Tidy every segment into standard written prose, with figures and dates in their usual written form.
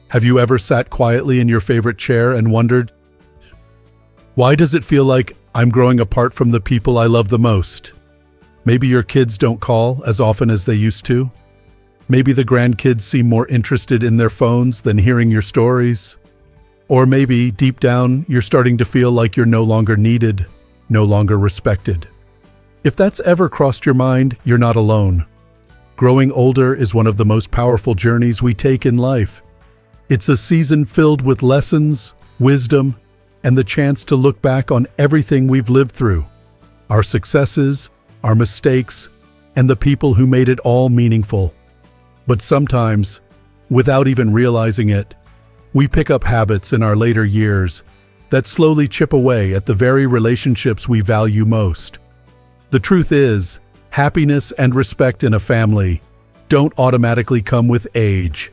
Have you ever sat quietly in your favorite chair and wondered, why does it feel like I'm growing apart from the people I love the most? Maybe your kids don't call as often as they used to. Maybe the grandkids seem more interested in their phones than hearing your stories. Or maybe, deep down, you're starting to feel like you're no longer needed, no longer respected. If that's ever crossed your mind, you're not alone. Growing older is one of the most powerful journeys we take in life. It's a season filled with lessons, wisdom, and the chance to look back on everything we've lived through. Our successes, our mistakes, and the people who made it all meaningful. But sometimes, without even realizing it, we pick up habits in our later years that slowly chip away at the very relationships we value most. The truth is, happiness and respect in a family don't automatically come with age.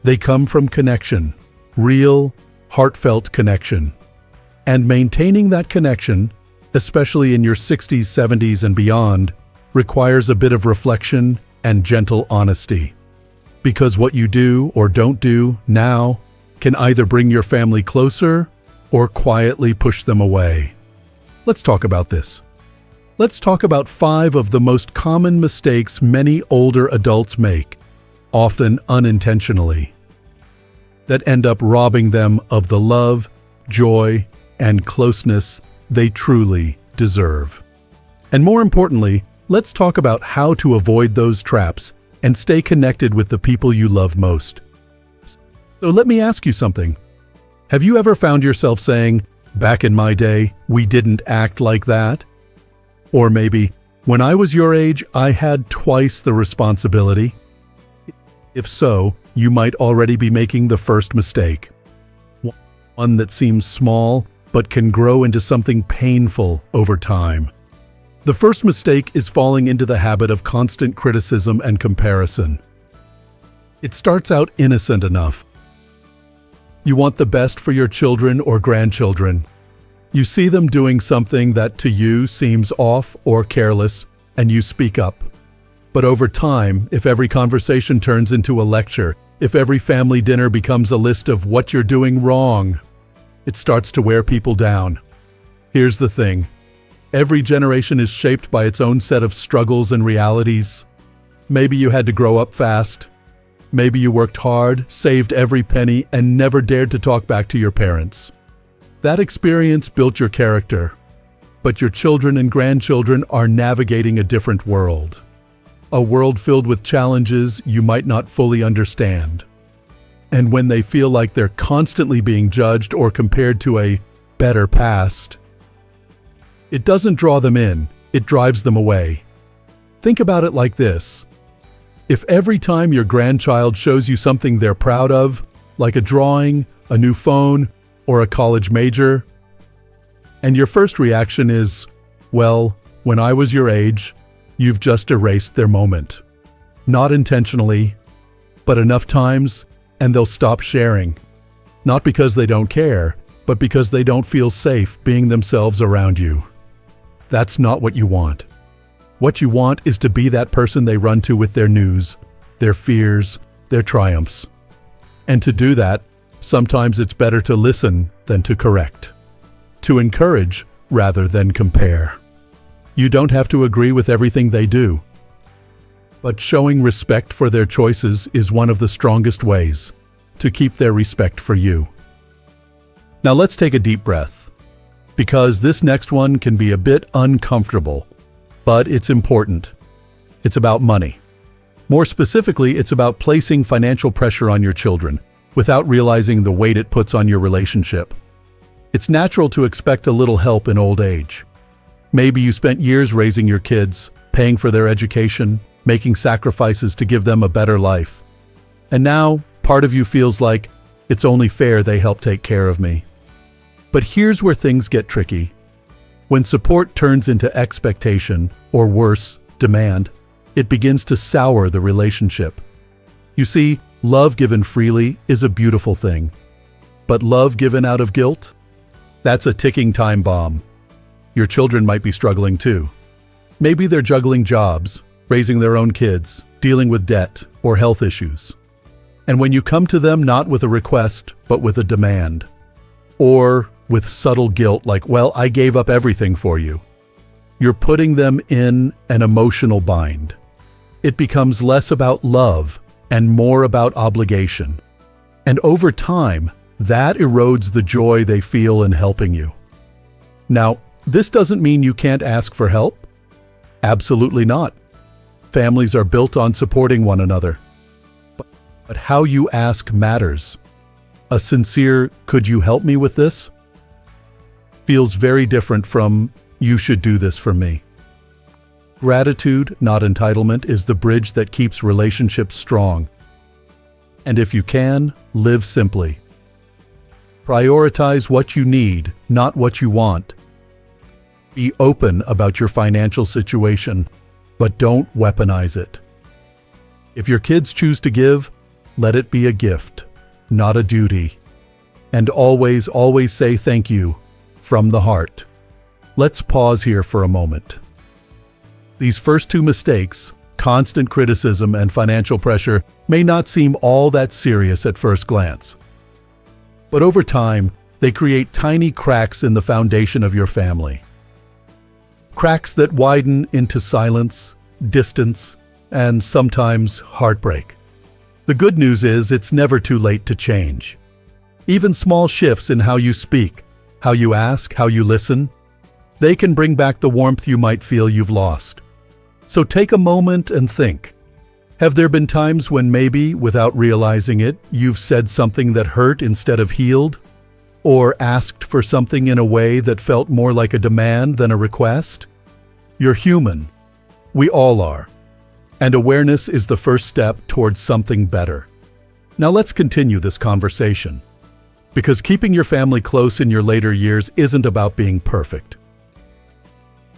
They come from connection, real, heartfelt connection. And maintaining that connection, especially in your 60s, 70s, and beyond, requires a bit of reflection and gentle honesty. Because what you do or don't do now can either bring your family closer or quietly push them away. Let's talk about this. Let's talk about 5 of the most common mistakes many older adults make, often unintentionally, that end up robbing them of the love, joy, and closeness they truly deserve. And more importantly, let's talk about how to avoid those traps and stay connected with the people you love most. So let me ask you something. Have you ever found yourself saying, "Back in my day, we didn't act like that"? Or maybe, "When I was your age, I had twice the responsibility"? If so, you might already be making the first mistake. One that seems small, but can grow into something painful over time. The first mistake is falling into the habit of constant criticism and comparison. It starts out innocent enough. You want the best for your children or grandchildren. You see them doing something that to you seems off or careless, and you speak up. But over time, if every conversation turns into a lecture, if every family dinner becomes a list of what you're doing wrong, it starts to wear people down. Here's the thing. Every generation is shaped by its own set of struggles and realities. Maybe you had to grow up fast. Maybe you worked hard, saved every penny, and never dared to talk back to your parents. That experience built your character. But your children and grandchildren are navigating a different world. A world filled with challenges you might not fully understand. And when they feel like they're constantly being judged or compared to a better past, it doesn't draw them in, it drives them away. Think about it like this. If every time your grandchild shows you something they're proud of, like a drawing, a new phone, or a college major, and your first reaction is, "Well, when I was your age," you've just erased their moment. Not intentionally, but enough times, and they'll stop sharing. Not because they don't care, but because they don't feel safe being themselves around you. That's not what you want. What you want is to be that person they run to with their news, their fears, their triumphs. And to do that, sometimes it's better to listen than to correct. To encourage rather than compare. You don't have to agree with everything they do. But showing respect for their choices is one of the strongest ways to keep their respect for you. Now let's take a deep breath, because this next one can be a bit uncomfortable, but it's important. It's about money. More specifically, it's about placing financial pressure on your children without realizing the weight it puts on your relationship. It's natural to expect a little help in old age. Maybe you spent years raising your kids, paying for their education, making sacrifices to give them a better life. And now, part of you feels like it's only fair they help take care of me. But here's where things get tricky. When support turns into expectation, or worse, demand, it begins to sour the relationship. You see, love given freely is a beautiful thing. But love given out of guilt? That's a ticking time bomb. Your children might be struggling too. Maybe they're juggling jobs, raising their own kids, dealing with debt or health issues. And when you come to them not with a request, but with a demand, or with subtle guilt like, well, I gave up everything for you, you're putting them in an emotional bind. It becomes less about love and more about obligation. And over time, that erodes the joy they feel in helping you. Now, this doesn't mean you can't ask for help. Absolutely not. Families are built on supporting one another. But how you ask matters. A sincere, "Could you help me with this?" feels very different from, "You should do this for me." Gratitude, not entitlement, is the bridge that keeps relationships strong. And if you can, live simply. Prioritize what you need, not what you want. Be open about your financial situation, but don't weaponize it. If your kids choose to give, let it be a gift, not a duty. And always, always say thank you from the heart. Let's pause here for a moment. These first two mistakes, constant criticism and financial pressure, may not seem all that serious at first glance. But over time, they create tiny cracks in the foundation of your family. Cracks that widen into silence, distance, and sometimes heartbreak. The good news is it's never too late to change. Even small shifts in how you speak, how you ask, how you listen, they can bring back the warmth you might feel you've lost. So take a moment and think. Have there been times when maybe, without realizing it, you've said something that hurt instead of healed? Or asked for something in a way that felt more like a demand than a request? You're human. We all are. And awareness is the first step towards something better. Now let's continue this conversation. Because keeping your family close in your later years isn't about being perfect.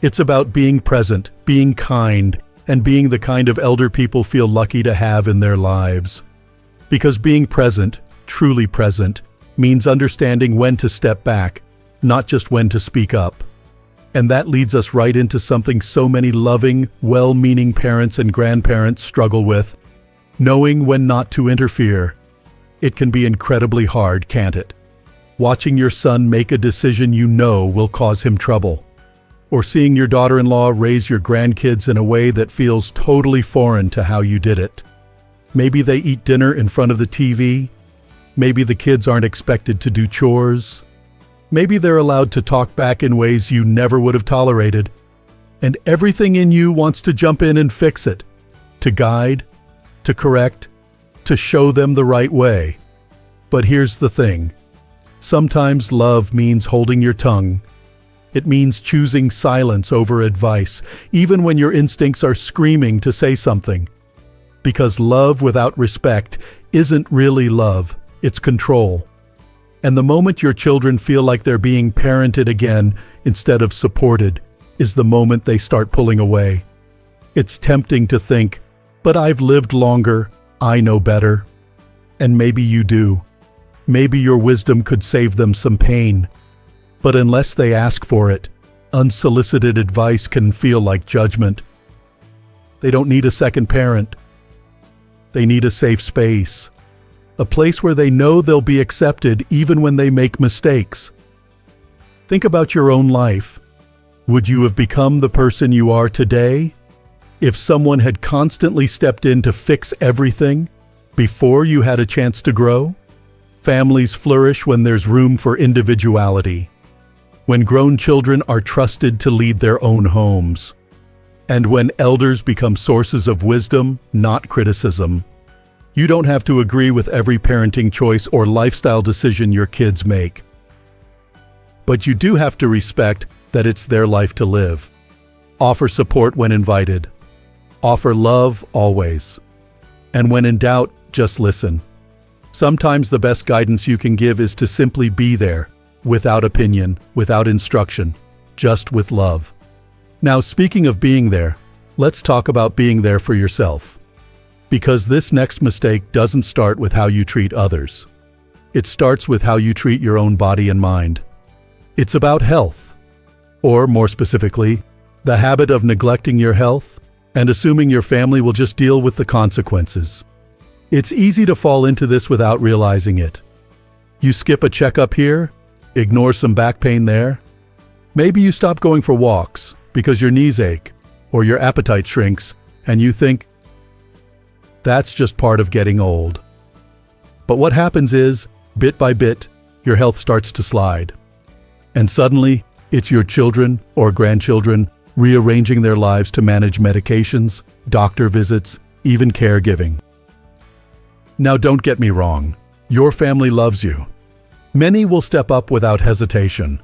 It's about being present, being kind, and being the kind of elder people feel lucky to have in their lives. Because being present, truly present, means understanding when to step back, not just when to speak up. And that leads us right into something so many loving, well-meaning parents and grandparents struggle with: knowing when not to interfere. It can be incredibly hard, can't it? Watching your son make a decision you know will cause him trouble. Or seeing your daughter-in-law raise your grandkids in a way that feels totally foreign to how you did it. Maybe they eat dinner in front of the TV. Maybe the kids aren't expected to do chores. Maybe they're allowed to talk back in ways you never would have tolerated. And everything in you wants to jump in and fix it, to guide, to correct, to show them the right way. But here's the thing. Sometimes love means holding your tongue. It means choosing silence over advice, even when your instincts are screaming to say something. Because love without respect isn't really love, it's control. And the moment your children feel like they're being parented again instead of supported is the moment they start pulling away. It's tempting to think, but I've lived longer, I know better. And maybe you do. Maybe your wisdom could save them some pain. But unless they ask for it, unsolicited advice can feel like judgment. They don't need a second parent. They need a safe space. A place where they know they'll be accepted even when they make mistakes. Think about your own life. Would you have become the person you are today if someone had constantly stepped in to fix everything before you had a chance to grow? Families flourish when there's room for individuality. When grown children are trusted to lead their own homes, and when elders become sources of wisdom, not criticism. You don't have to agree with every parenting choice or lifestyle decision your kids make. But you do have to respect that it's their life to live. Offer support when invited. Offer love always. And when in doubt, just listen. Sometimes the best guidance you can give is to simply be there. Without opinion, without instruction, just with love. Now, speaking of being there, let's talk about being there for yourself. Because this next mistake doesn't start with how you treat others. It starts with how you treat your own body and mind. It's about health, or more specifically, the habit of neglecting your health and assuming your family will just deal with the consequences. It's easy to fall into this without realizing it. You skip a checkup here, ignore some back pain there. Maybe you stop going for walks because your knees ache or your appetite shrinks, and you think, that's just part of getting old. But what happens is, bit by bit, your health starts to slide. And suddenly, it's your children or grandchildren rearranging their lives to manage medications, doctor visits, even caregiving. Now don't get me wrong, your family loves you. Many will step up without hesitation.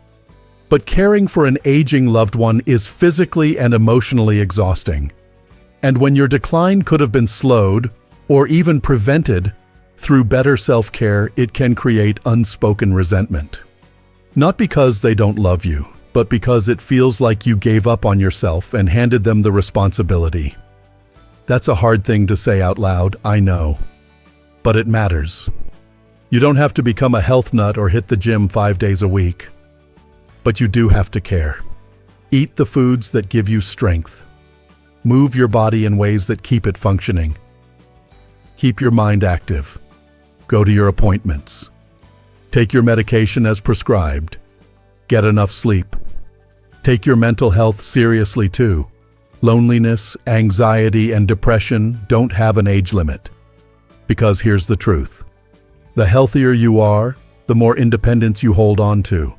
But caring for an aging loved one is physically and emotionally exhausting. And when your decline could have been slowed or even prevented through better self-care, it can create unspoken resentment. Not because they don't love you, but because it feels like you gave up on yourself and handed them the responsibility. That's a hard thing to say out loud, I know. But it matters. You don't have to become a health nut or hit the gym 5 days a week. But you do have to care. Eat the foods that give you strength. Move your body in ways that keep it functioning. Keep your mind active. Go to your appointments. Take your medication as prescribed. Get enough sleep. Take your mental health seriously too. Loneliness, anxiety, and depression don't have an age limit. Because here's the truth. The healthier you are, the more independence you hold on to.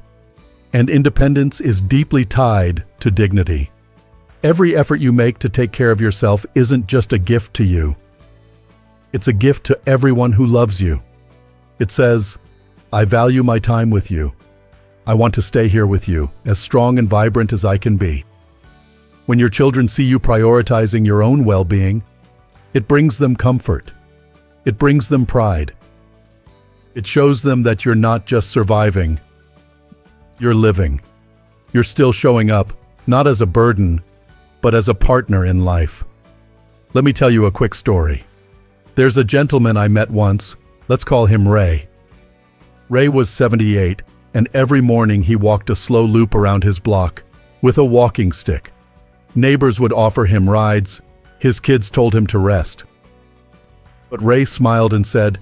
And independence is deeply tied to dignity. Every effort you make to take care of yourself isn't just a gift to you. It's a gift to everyone who loves you. It says, I value my time with you. I want to stay here with you, as strong and vibrant as I can be. When your children see you prioritizing your own well-being, it brings them comfort. It brings them pride. It shows them that you're not just surviving, you're living. You're still showing up, not as a burden, but as a partner in life. Let me tell you a quick story. There's a gentleman I met once, let's call him Ray. Ray was 78, and every morning he walked a slow loop around his block with a walking stick. Neighbors would offer him rides, his kids told him to rest. But Ray smiled and said,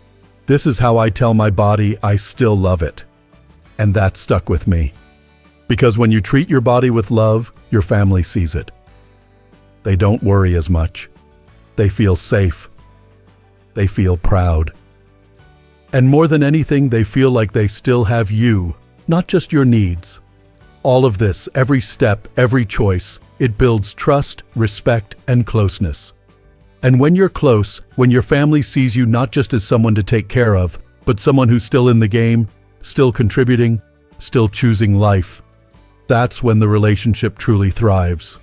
"This is how I tell my body I still love it." And that stuck with me. Because when you treat your body with love, your family sees it. They don't worry as much. They feel safe. They feel proud. And more than anything, they feel like they still have you, not just your needs. All of this, every step, every choice, it builds trust, respect, and closeness. And when you're close, when your family sees you not just as someone to take care of, but someone who's still in the game, still contributing, still choosing life, that's when the relationship truly thrives.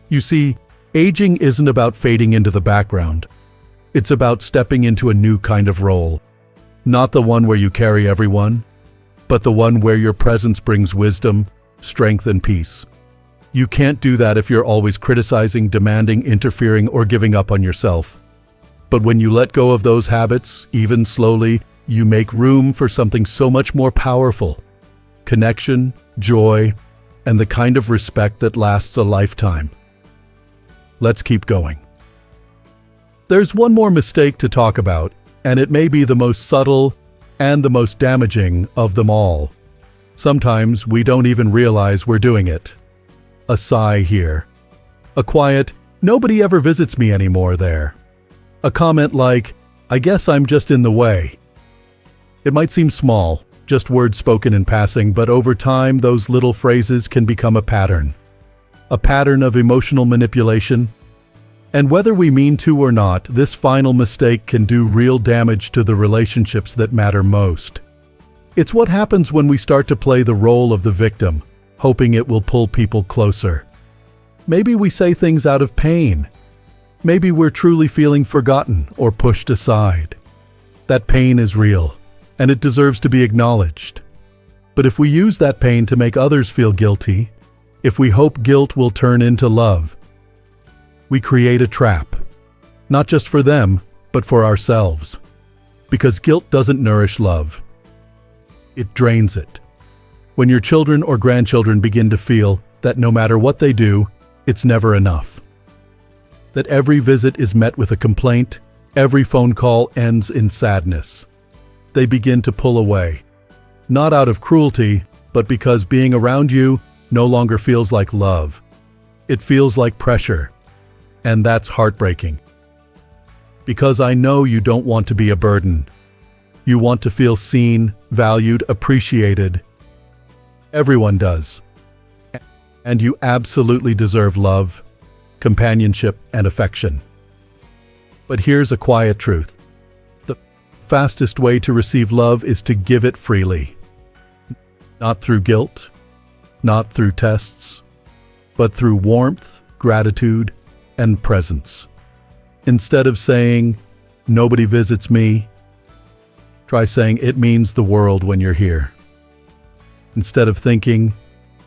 You see, aging isn't about fading into the background. It's about stepping into a new kind of role. Not the one where you carry everyone, but the one where your presence brings wisdom, strength, and peace. You can't do that if you're always criticizing, demanding, interfering, or giving up on yourself. But when you let go of those habits, even slowly, you make room for something so much more powerful: connection, joy, and the kind of respect that lasts a lifetime. Let's keep going. There's one more mistake to talk about, and it may be the most subtle and the most damaging of them all. Sometimes we don't even realize we're doing it. A sigh here. A quiet, "Nobody ever visits me anymore" there. A comment like, "I guess I'm just in the way." It might seem small, just words spoken in passing, but over time those little phrases can become a pattern. A pattern of emotional manipulation. And whether we mean to or not, this final mistake can do real damage to the relationships that matter most. It's what happens when we start to play the role of the victim, hoping it will pull people closer. Maybe we say things out of pain. Maybe we're truly feeling forgotten or pushed aside. That pain is real, and it deserves to be acknowledged. But if we use that pain to make others feel guilty, if we hope guilt will turn into love, we create a trap. Not just for them, but for ourselves. Because guilt doesn't nourish love. It drains it. When your children or grandchildren begin to feel that no matter what they do, it's never enough. That every visit is met with a complaint, Every phone call ends in sadness. They begin to pull away, not out of cruelty, but because being around you no longer feels like love. It feels like pressure, and that's heartbreaking. Because I know you don't want to be a burden. You want to feel seen, valued, appreciated. Everyone does. And you absolutely deserve love, companionship, and affection. But here's a quiet truth. The fastest way to receive love is to give it freely. Not through guilt, not through tests, but through warmth, gratitude, and presence. Instead of saying, "Nobody visits me," try saying, "It means the world when you're here." Instead of thinking,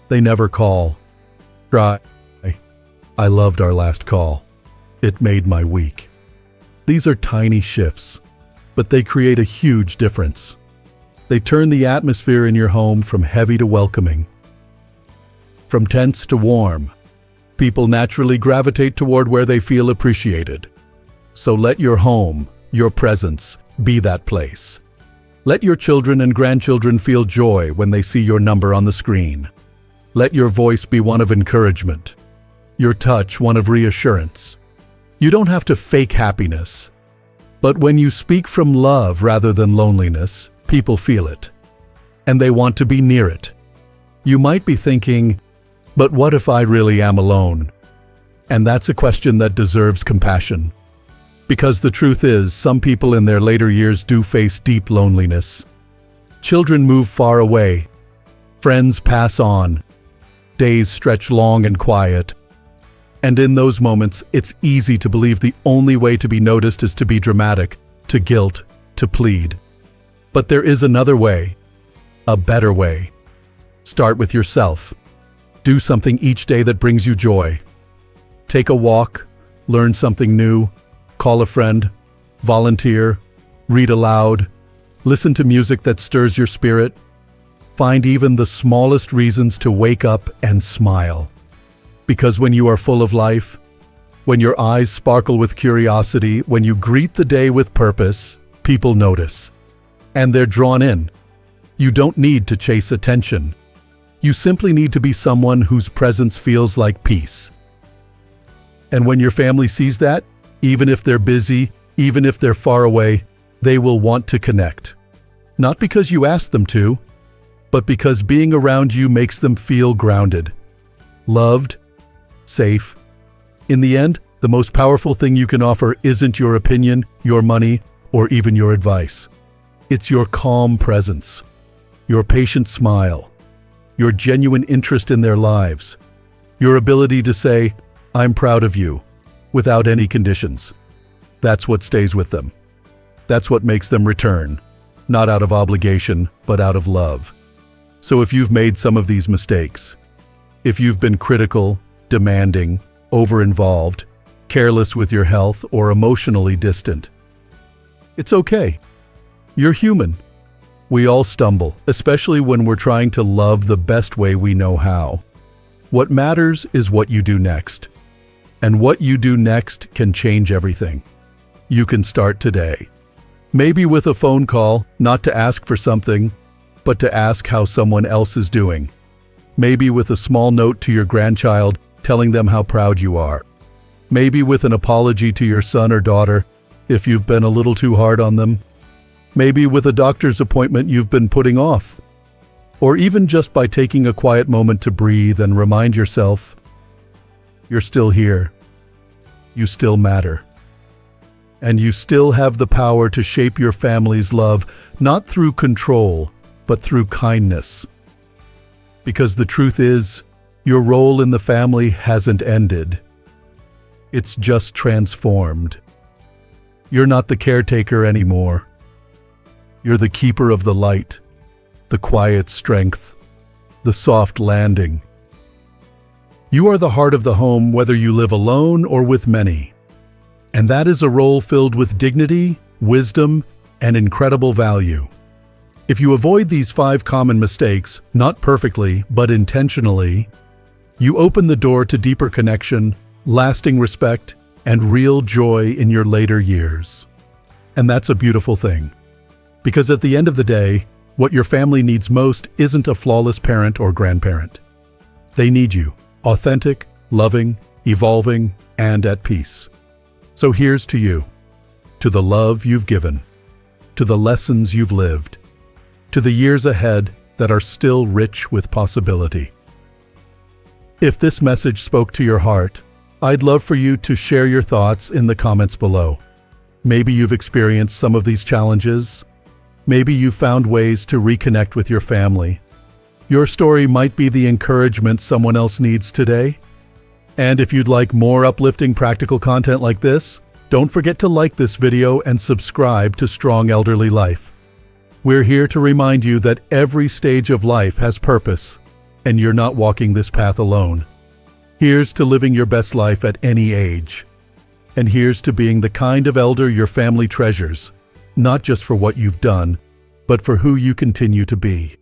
"They never call," try, "I loved our last call. It made my week." These are tiny shifts, but they create a huge difference. They turn the atmosphere in your home from heavy to welcoming, from tense to warm. People naturally gravitate toward where they feel appreciated. So let your home, your presence, be that place. Let your children and grandchildren feel joy when they see your number on the screen. Let your voice be one of encouragement, your touch one of reassurance. You don't have to fake happiness, but when you speak from love rather than loneliness, people feel it, and they want to be near it. You might be thinking, "But what if I really am alone?" And that's a question that deserves compassion. Because the truth is, some people in their later years do face deep loneliness. Children move far away. Friends pass on. Days stretch long and quiet. And in those moments, it's easy to believe the only way to be noticed is to be dramatic, to guilt, to plead. But there is another way, a better way. Start with yourself. Do something each day that brings you joy. Take a walk, learn something new, call a friend, volunteer, read aloud, listen to music that stirs your spirit. Find even the smallest reasons to wake up and smile. Because when you are full of life, when your eyes sparkle with curiosity, when you greet the day with purpose, people notice. And they're drawn in. You don't need to chase attention. You simply need to be someone whose presence feels like peace. And when your family sees that, even if they're busy, even if they're far away, they will want to connect. Not because you asked them to, but because being around you makes them feel grounded, loved, safe. In the end, the most powerful thing you can offer isn't your opinion, your money, or even your advice. It's your calm presence, your patient smile, your genuine interest in their lives, your ability to say, "I'm proud of you," without any conditions. That's what stays with them. That's what makes them return, not out of obligation, but out of love. So if you've made some of these mistakes, if you've been critical, demanding, over-involved, careless with your health, or emotionally distant, it's okay. You're human. We all stumble, especially when we're trying to love the best way we know how. What matters is what you do next. And what you do next can change everything. You can start today. Maybe with a phone call, not to ask for something, but to ask how someone else is doing. Maybe with a small note to your grandchild telling them how proud you are. Maybe with an apology to your son or daughter if you've been a little too hard on them. Maybe with a doctor's appointment you've been putting off. Or even just by taking a quiet moment to breathe and remind yourself, you're still here. You still matter. And you still have the power to shape your family's love, not through control, but through kindness. Because the truth is, your role in the family hasn't ended. It's just transformed. You're not the caretaker anymore. You're the keeper of the light, the quiet strength, the soft landing. You are the heart of the home whether you live alone or with many. And that is a role filled with dignity, wisdom, and incredible value. If you avoid these 5 common mistakes, not perfectly, but intentionally, you open the door to deeper connection, lasting respect, and real joy in your later years. And that's a beautiful thing. Because at the end of the day, what your family needs most isn't a flawless parent or grandparent. They need you, authentic, loving, evolving, and at peace. So here's to you, to the love you've given, to the lessons you've lived, to the years ahead that are still rich with possibility. If this message spoke to your heart, I'd love for you to share your thoughts in the comments below. Maybe you've experienced some of these challenges. Maybe you've found ways to reconnect with your family. Your story might be the encouragement someone else needs today. And if you'd like more uplifting practical content like this, don't forget to like this video and subscribe to Strong Elderly Life. We're here to remind you that every stage of life has purpose, and you're not walking this path alone. Here's to living your best life at any age. And here's to being the kind of elder your family treasures, not just for what you've done, but for who you continue to be.